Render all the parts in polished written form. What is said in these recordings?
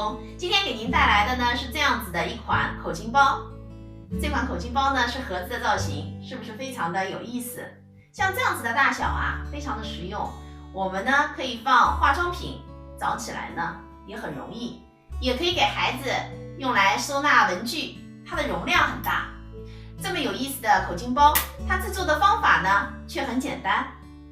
中，今天给您带来的呢是这样子的一款口巾包。这款口巾包呢是盒子的造型，是不是非常的有意思？像这样子的大小啊，非常的实用。我们呢可以放化妆品，找起来呢也很容易，也可以给孩子用来收纳文具，它的容量很大。这么有意思的口巾包，它制作的方法呢却很简单。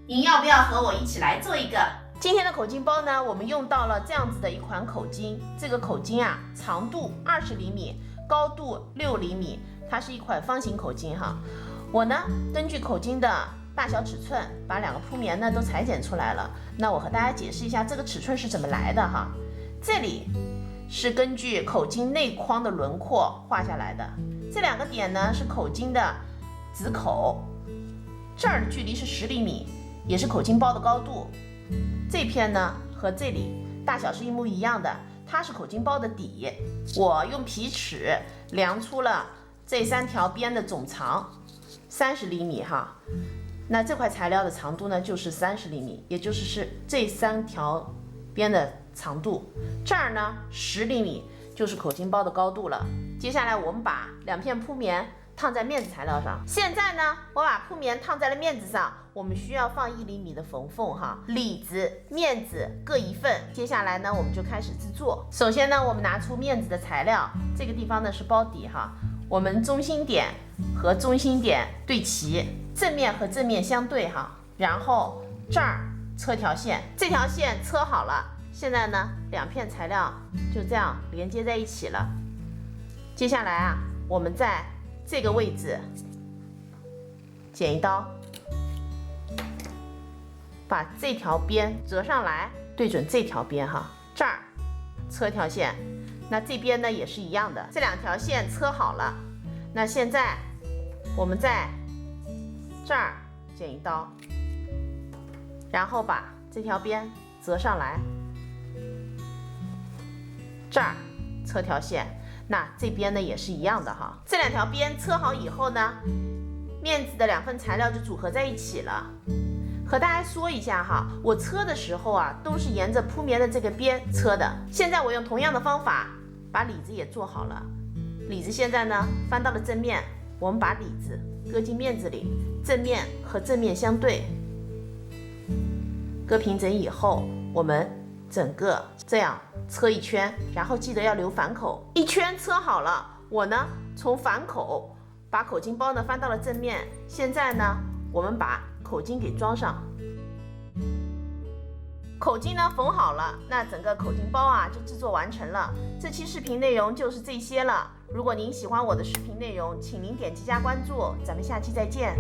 您要不要和我一起来做一个？今天的口巾包呢，我们用到了这样子的一款口巾。这个口巾啊，长度20厘米，高度6厘米，它是一款方形口巾哈。我呢，根据口巾的大小尺寸，把2个铺棉呢都裁剪出来了。那我和大家解释一下这个尺寸是怎么来的哈。这里是根据口巾内框的轮廓画下来的，这2个点呢是口巾的子口，这儿的距离是10厘米，也是口巾包的高度。这片呢和这里大小是一模一样的，它是口巾包的底。我用皮尺量出了这3条边的总长30厘米哈。那这块材料的长度呢就是30厘米，也就是这3条边的长度。这儿呢10厘米就是口巾包的高度了。接下来我们把2片铺棉烫在面子材料上。现在呢，我把铺棉烫在了面子上，我们需要放1厘米的缝缝哈，里子、面子各1份。接下来呢，我们就开始制作。首先呢，我们拿出面子的材料，这个地方呢是包底哈，我们中心点和中心点对齐，正面和正面相对哈，然后这儿车条线，这条线车好了。现在呢，2片材料就这样连接在一起了。接下来啊，我们在这个位置剪一刀，把这条边折上来，对准这条边哈，这儿车条线，那这边呢也是一样的，这2条线车好了。那现在我们在这儿剪一刀，然后把这条边折上来，这儿车条线。那这边呢也是一样的哈，这2条边车好以后呢，面子的2份材料就组合在一起了。和大家说一下哈，我车的时候啊，都是沿着铺棉的这个边车的。现在我用同样的方法把里子也做好了。里子现在呢翻到了正面，我们把里子搁进面子里，正面和正面相对，搁平整以后，我们整个这样车一圈，然后记得要留反口。1圈车好了，我呢从反口把口巾包呢翻到了正面。现在呢，我们把口巾给装上，口巾呢缝好了，那整个口巾包啊就制作完成了。这期视频内容就是这些了。如果您喜欢我的视频内容，请您点击加关注，咱们下期再见。